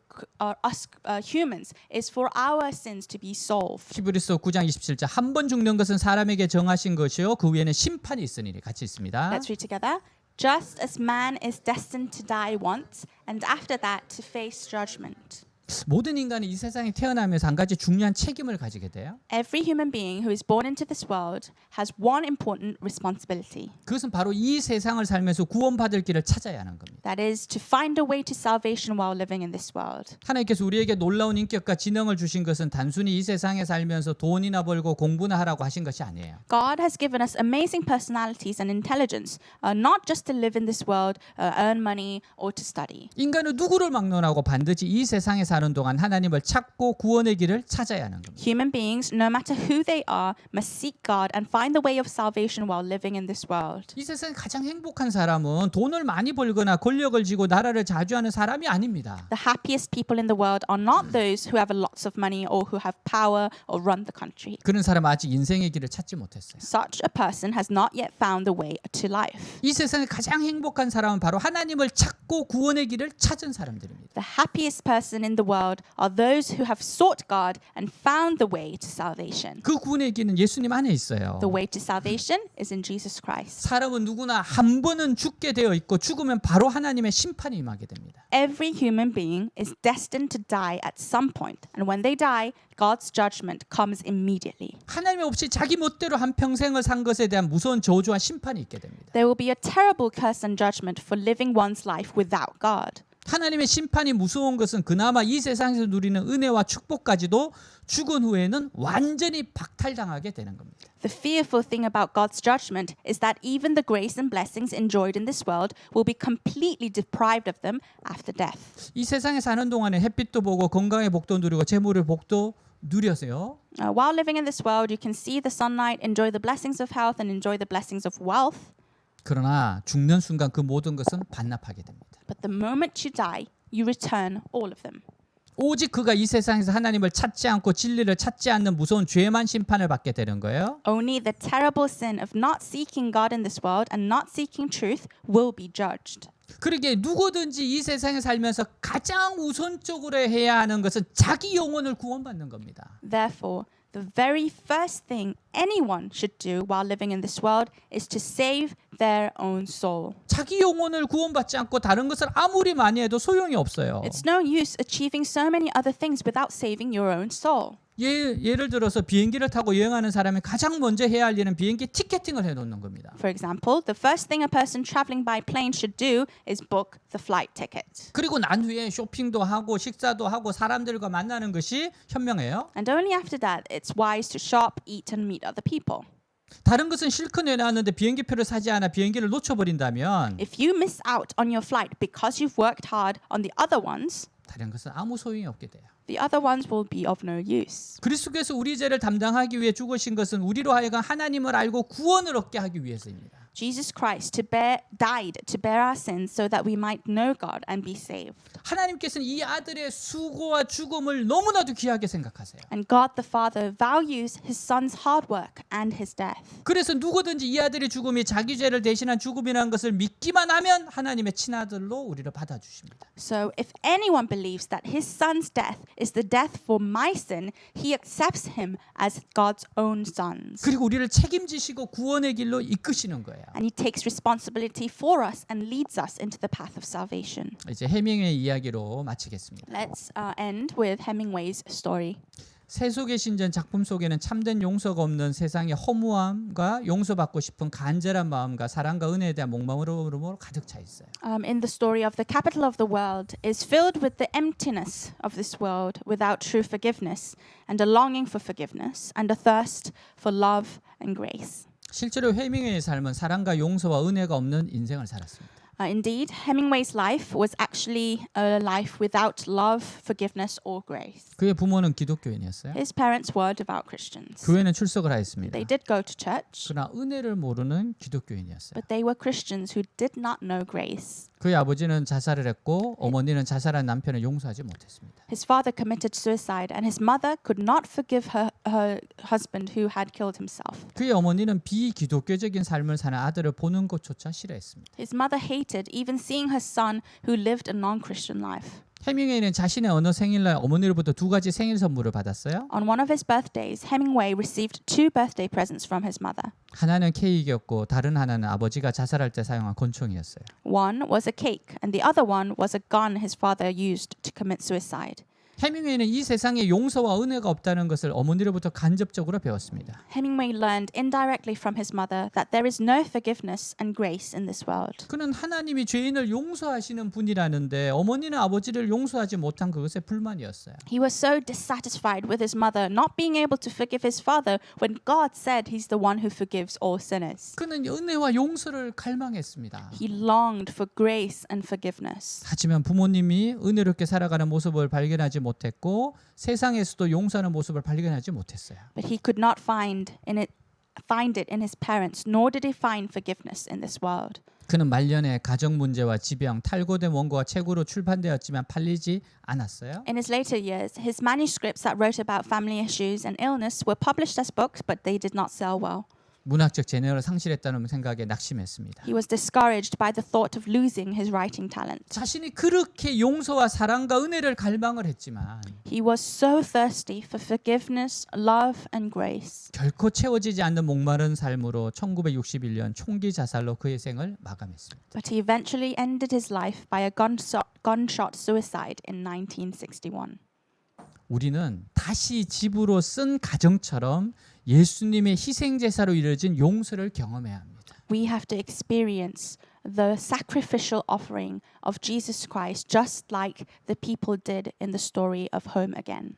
us humans is for our sins to be solved.
히브리서 9장 27절 한 번 죽는 것은 사람에게 정하신 것이요 그 위에는 심판이 있으니 같이 있습니다.
Let's read together. Just as man is destined to die once, and after that to face judgment.
모든 인간이 이 세상에 태어나면서 한 가지 중요한 책임을 가지게 돼요.
Every human being who is born into this world has one important responsibility.
그것은 바로 이 세상을 살면서 구원받을 길을 찾아야 하는 겁니다.
That is to find a way to salvation while living in this world.
하나님께서 우리에게 놀라운 인격과 지능을 주신 것은 단순히 이 세상에 살면서 돈이나 벌고 공부나 하라고 하신 것이 아니에요.
God has given us amazing personalities and intelligence, not just to live in this world, earn money, or to study.
인간은 누구를 막론하고 반드시 이 세상에 사는 동안 하나님을 찾고 구원의 길을 찾아야 하는 겁니다.
Human beings, no matter who they are, must seek God and find the way of salvation while living in this world.
이 세상에 가장 행복한 사람은 돈을 많이 벌거나 권력을 쥐고 나라를 자주하는 사람이 아닙니다.
The happiest people in the world are not those who have lots of money or who have power or run the country.
그런 사람은 아직 인생의 길을 찾지 못했어요.
Such a person has not yet found the way to life.
이 세상에 가장 행복한 사람은 바로 하나님을 찾고 구원의 길을 찾은 사람들입니다.
The happiest person in the world are those who have sought God and found the way to salvation.
그 구원의 길은 예수님 안에 있어요.
The way to salvation is in Jesus Christ.
사람은 누구나 한 번은 죽게 되어 있고 죽으면 바로 하나님의 심판이 임하게 됩니다.
Every human being is destined to die at some point, and when they die, God's judgment comes immediately.
하나님 없이 자기 멋대로 한 평생을 산 것에 대한 무서운 저주와 심판이 있게 됩니다.
There will be a terrible curse and judgment for living one's life without God.
하나님의 심판이 무서운 것은 그나마 이 세상에서 누리는 은혜와 축복까지도 죽은 후에는 완전히 박탈당하게 되는 겁니다.
The fearful thing about God's judgment is that even the grace and blessings enjoyed in this world will be completely deprived of them after death.
이 세상에 사는 동안에 햇빛도 보고 건강의 복도 누리고 재물의 복도 누려서요.
While living in this world, you can see the sunlight, enjoy the blessings of health, and enjoy the blessings of wealth.
그러나 죽는 순간 그 모든 것은 반납하게 됩니다.
But the moment you die, you return all of them.
오직 그가 이 세상에서 하나님을 찾지 않고 진리를 찾지 않는 무서운 죄만 심판을 받게 되는 거예요.
Only the terrible sin of not seeking God in this world and not seeking truth will be judged.
그러기에 누구든지 이 세상에 살면서 가장 우선적으로 해야 하는 것은 자기 영혼을 구원받는 겁니다.
Therefore, the very first thing anyone should do while living in this world is to save their own soul.
자기 영혼을 구원받지 않고 다른 것을 아무리 많이 해도 소용이 없어요.
It's no use achieving so many other things without saving your own soul.
예를 들어서 비행기를 타고 여행하는 사람이 가장 먼저 해야 할 일은 비행기 티켓팅을 해놓는 겁니다.
For example, the first thing a person traveling by plane should do is book the flight ticket.
그리고 난 후에 쇼핑도 하고 식사도 하고 사람들과 만나는 것이 현명해요.
And only after that, it's wise to shop, eat, and meet other people.
다른 것은 실컷 내놨는데 비행기표를 사지 않아 비행기를 놓쳐버린다면
If you miss out on your flight because you've worked hard on the other ones,
다른 것은 아무 소용이 없게 돼요.
the other ones will be of no use.
그리스도께서 우리 죄를 담당하기 위해 죽으신 것은 우리로 하여금 하나님을 알고 구원을 얻게 하기 위해서입니다.
Jesus Christ died to bear our sins so that we might know God and be saved.
하나님께서는 이 아들의 수고와 죽음을 너무나도 귀하게 생각하세요.
And God the Father values his son's hard work and his death.
그래서 누구든지 이 아들의 죽음이 자기 죄를 대신한 죽음이라는 것을 믿기만 하면 하나님의 친아들로 우리를 받아주십니다.
So if anyone believes that his son's death is the death for my sin, he accepts him as God's own sons.
그리고 우리를 책임지시고 구원의 길로 이끄시는 거예요.
And he takes responsibility for us and leads us into the path of salvation.
이제 해밍의 이야기로 마치겠습니다.
Let's end with Hemingway's story.
세속의 신전 작품 속에는 참된 용서가 없는 세상의 허무함과 용서받고 싶은 간절한 마음과 사랑과 은혜에 대한 목마름으로 가득 차 있어요.
In the story of the capital of the world is filled with the emptiness of this world without true forgiveness and a longing for forgiveness and a thirst for love and grace.
실제로 해밍웨이의 삶은 사랑과 용서와 은혜가 없는 인생을 살았습니다.
Indeed, Hemingway's life was actually a life without love, forgiveness, or grace.
그의 부모는 기독교인이었어요.
His parents were devout Christians.
교회는 출석을 하였습니다.
They did go to church,
그러나 은혜를 모르는 기독교인이었어요.
but they were Christians who did not know grace.
그의 아버지는 자살을 했고 어머니는 자살한 남편을 용서하지 못했습니다.
His father committed suicide, and his mother could not forgive her husband who had killed himself.
그의 어머니는 비기독교적인 삶을 사는 아들을 보는 것조차 싫어했습니다.
His mother hated even seeing her son who lived a non-Christian life.
해밍웨이는 자신의 어느 생일날 어머니로부터 두 가지 생일 선물을 받았어요.
On one of his birthdays, Hemingway received 2 birthday presents from his mother.
하나는 케이크였고 다른 하나는 아버지가 자살할 때 사용한 권총이었어요.
One was a cake, and the other one was a gun his father used to commit suicide.
해밍웨이는 이 세상에 용서와 은혜가 없다는 것을 어머니로부터 간접적으로 배웠습니다.
Hemingway learned indirectly from his mother that there is no forgiveness and grace in this world.
그는 하나님이 죄인을 용서하시는 분이라는데 어머니는 아버지를 용서하지 못한 그것에 불만이었어요.
He was so dissatisfied with his mother not being able to forgive his father when God said he's the one who forgives all sinners.
그는 은혜와 용서를 갈망했습니다.
He longed for grace and forgiveness.
하지만 부모님이 은혜롭게 살아가는 모습을 발견하지 못했고 세상에서도 용서하는 모습을 발견하지 못했어요.
But he could not find it in his parents, nor did he find forgiveness in this world.
그는 말년에 가정 문제와 지병, 탈고된 원고가 책으로 출판되었지만 팔리지 않았어요.
In his later years, his manuscripts that wrote about family issues and illness were published as books, but they did not sell well.
문학적 재능을 상실했다는 생각에 낙심했습니다.
He was discouraged by the thought of losing his writing talent.
자신이 그렇게 용서와 사랑과 은혜를 갈망을 했지만
He was so thirsty for forgiveness, love, and grace.
결코 채워지지 않는 목마른 삶으로 1961년 총기 자살로 그의 생을 마감했습니다.
But he eventually ended his life by a gunshot suicide in 1961.
우리는 다시 집으로 쓴 가정처럼 예수님의 희생 제사로 이루어진 용서를 경험해야 합니다.
We have to experience the sacrificial offering of Jesus Christ just like the people did in the story of Home Again.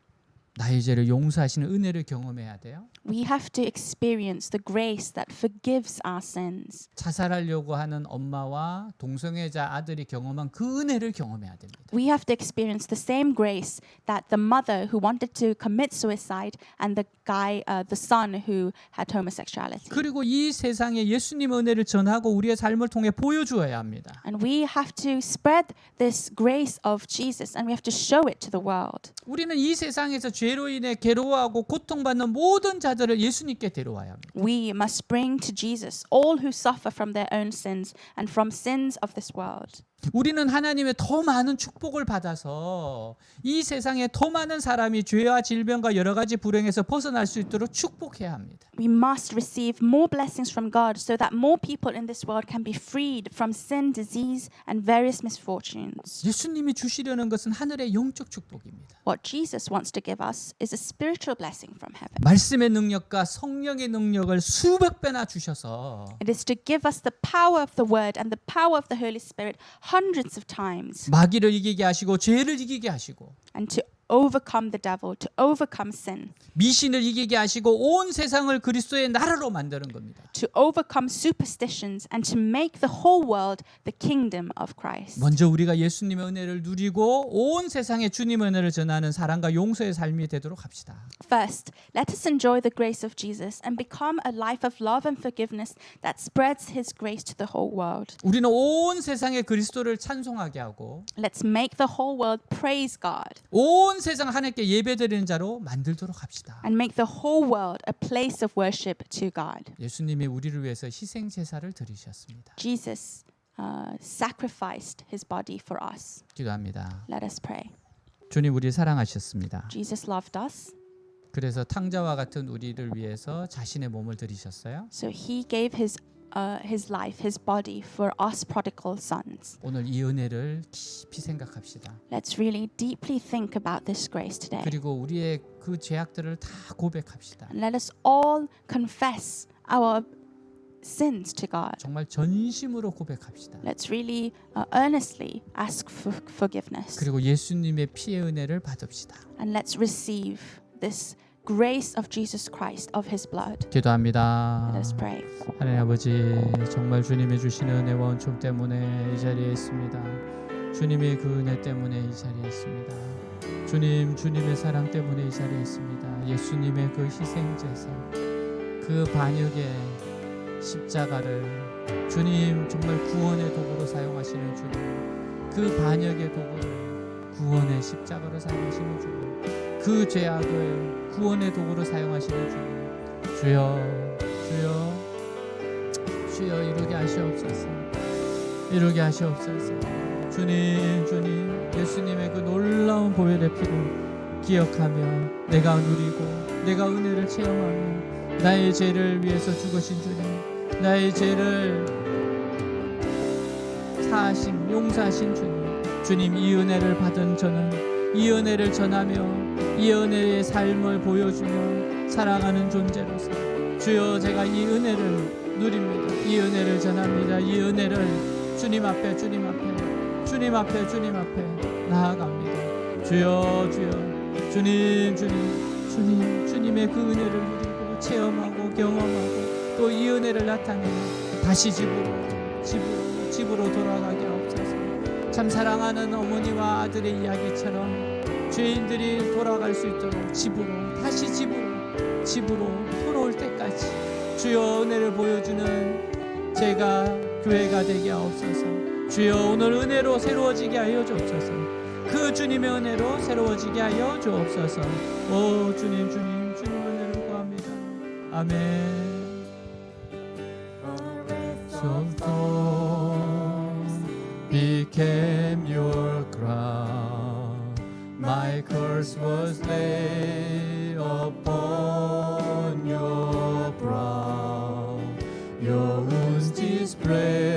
나의 죄를 용서하시는 은혜를 경험해야 돼요.
We have to experience the grace that forgives our sins.
자살하려고 하는 엄마와 동성애자 아들이 경험한 그 은혜를 경험해야 됩니다.
We have to experience the same grace that the mother who wanted to commit suicide and the son who had homosexuality.
그리고 이 세상에 예수님의 은혜를 전하고 우리의 삶을 통해 보여주어야 합니다.
And we have to spread this grace of Jesus and we have to show it to the world.
우리는 이 세상에서 죄로 인해 괴로워하고 고통받는 모든 자들을 예수님께 데려와야 합니다.
We must bring to Jesus all who suffer from their own sins and from sins of this world.
우리는 하나님의 더 많은 축복을 받아서 이 세상에 더 많은 사람이 죄와 질병과 여러 가지 불행에서 벗어날 수 있도록 축복해야 합니다.
We must receive more blessings from God so that more people in this world can be freed from sin, disease, and various misfortunes.
예수님이 주시려는 것은 하늘의 영적 축복입니다.
What Jesus wants to give us is a spiritual blessing from heaven.
말씀의 능력과 성령의 능력을 수백 배나 주셔서
It is to give us the power of the Word and the power of the Holy Spirit hundreds of times
마귀를 이기게 하시고 죄를 이기게 하시고
and to overcome the devil, to overcome sin,
미신을 이기게 하시고 온 세상을 그리스도의 나라로 만드는 겁니다.
to overcome superstitions and to make the whole world the kingdom of Christ.
먼저 우리가 예수님의 은혜를 누리고 온 세상에 주님의 은혜를 전하는 사랑과 용서의 삶이 되도록 합시다.
First, let us enjoy the grace of Jesus and become a life of love and forgiveness that spreads His grace to the whole world.
우리는 온 세상에 그리스도를 찬송하게 하고
Let's make the whole world praise God
온 세상 하나님께 예배드리는 자로 만들도록 합시다.
and make the whole world a place of worship to God.
예수님이 우리를 위해서 희생 제사를 드리셨습니다.
Jesus sacrificed His body for us.
기도합니다.
Let us pray.
주님 우리 사랑하셨습니다.
Jesus loved us,
그래서 탕자와 같은 우리를 위해서 자신의 몸을 드리셨어요.
so He gave His life, His body for us prodigal sons.
오늘 이 은혜를 깊이 생각합시다.
Let's really deeply think about this grace today.
그리고 우리의 그 죄악들을 다 고백합시다.
And let us all confess our sins to God.
정말 전심으로 고백합시다.
Let's really earnestly ask for forgiveness.
그리고 예수님의 피의 은혜를 받읍시다.
And let's receive this grace of Jesus Christ, of His blood.
기도합니다.
Let us pray.
하나님 아버지 정말 주님이 주시는 은혜와 은총 때문에 이 자리에 있습니다. 주님의 그 은혜 때문에 이 자리에 있습니다. 주님의 사랑 때문에 이 자리에 있습니다. 예수님의 그 희생제사, 그 반역의 십자가를 주님 정말 구원의 도구로 사용하시는 주님, 그 반역의 도구를 구원의 십자가로 사용하시는 주님, 그 죄악을 구원의 도구로 사용하시는 주님, 주여 이루게 하시옵소서. 이루게 하시옵소서. 주님 예수님의 그 놀라운 보혈의 피로 기억하며 내가 누리고 내가 은혜를 체험하며 나의 죄를 위해서 죽으신 주님, 나의 죄를 사하심 용서하신 주님 이 은혜를 받은 저는 이 은혜를 전하며 이 은혜의 삶을 보여주며 살아가는 존재로서 주여 제가 이 은혜를 누립니다. 이 은혜를 전합니다. 이 은혜를 주님 앞에 나아갑니다. 주여 주님의 그 은혜를 누리고 체험하고 경험하고 또 이 은혜를 나타내며 다시 집으로 돌아가게 하옵소서. 참 사랑하는 어머니와 아들의 이야기처럼 죄인들이 돌아갈 수 있도록 다시 집으로 돌아올 때까지 주여 은혜를 보여주는 제가 교회가 되게 하옵소서. 주여 오늘 은혜로 새로워지게 하여 주옵소서. 그 주님의 은혜로 새로워지게 하여 주옵소서. 오 주님 은혜를 구합니다. 아멘. Of thorns became your crown. My curse was laid upon your brow. Your wounds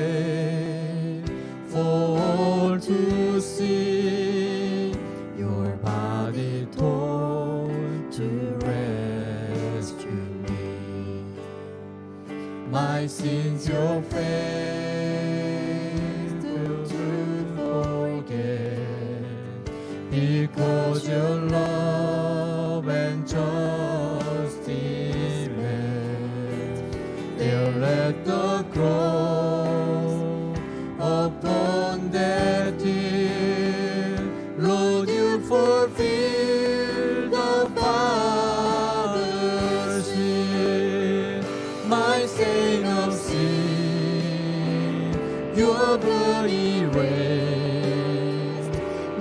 displayed for all to see. Your body torn to rescue me. My sins your face to forget, because your love let the cross upon that hill. Lord, you fulfill the Father's will. My stain of sin, your blood erased.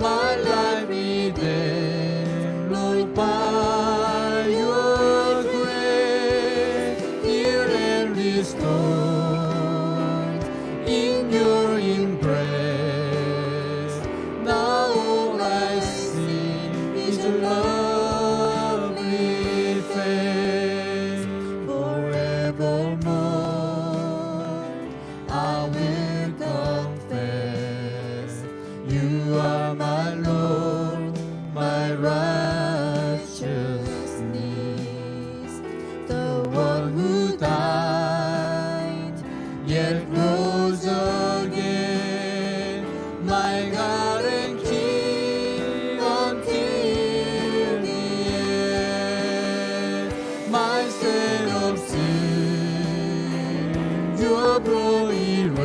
My life redeemed, Lord, by your grace, healed and restored in your embrace. Now all I see is a lovely face. Forevermore I will confess, you are my Lord, my righteousness, the one who died, yet rose again, my God and King until the end. My sin of sin, your blood erased,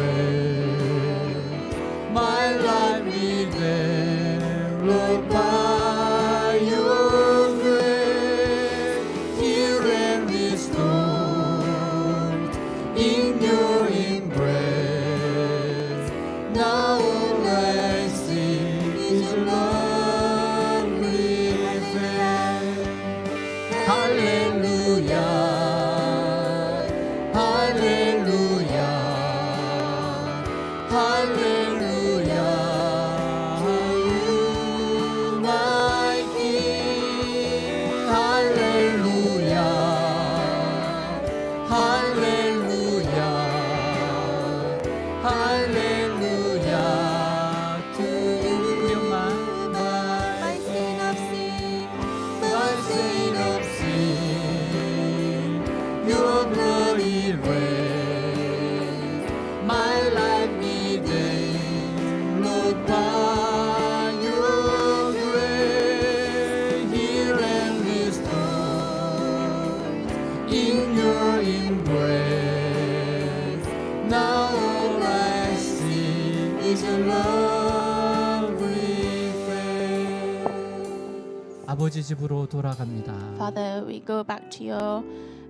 my life redeemed, Lord, by your grace, healed and restored in your embrace. Now all I see is a lovely face. Hallelujah, hallelujah, hallelujah. You, my King, hallelujah, hallelujah, hallelujah. To you, my sin of sin, my sin of sin, your blood erased, my life redeemed, Lord, by your grace, healed and restored in your embrace. Now all I see is a lovely face. 아버지 집으로 돌아갑니다.
Father, we go back to your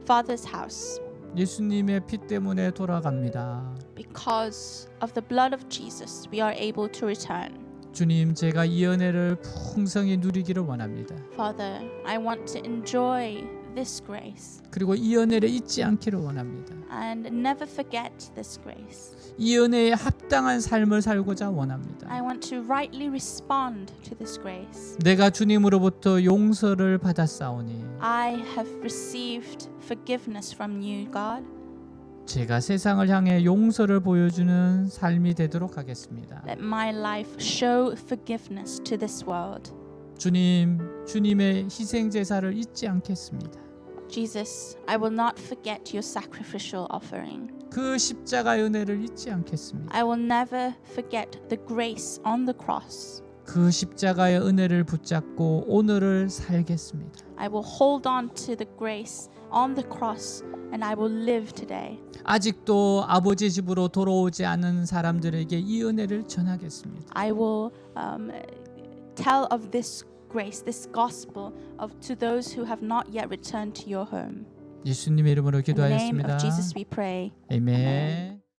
Father's house.
예수님의 피 때문에 돌아갑니다.
Because of the blood of Jesus, we are able to return.
주님, 제가 이 은혜를 풍성히 누리기를 원합니다.
Father, I want to enjoy this grace
그리고 이 은혜를 잊지 않기를 원합니다.
and never forget this grace.
이 은혜에 합당한 삶을 살고자 원합니다.
I want to rightly respond to this grace.
내가 주님으로부터 용서를 받았사오니
I have received forgiveness from you, God.
제가 세상을 향해 용서를 보여주는 삶이 되도록 하겠습니다.
Let my life show forgiveness to this world.
주님, 주님의 희생 제사를 잊지 않겠습니다.
Jesus, I will not forget your sacrificial offering.
그 십자가의 은혜를 잊지 않겠습니다.
I will never forget the grace on the cross.
그 십자가의 은혜를 붙잡고 오늘을 살겠습니다.
I will hold on to the grace on the cross and I will live today.
아직도 아버지 집으로 돌아오지 않은 사람들에게 이 은혜를 전하겠습니다.
I will tell of this grace, this gospel to those who have not yet returned to your home.
예수님의 이름으로
In the name
기도하였습니다.
of Jesus we pray.
아멘.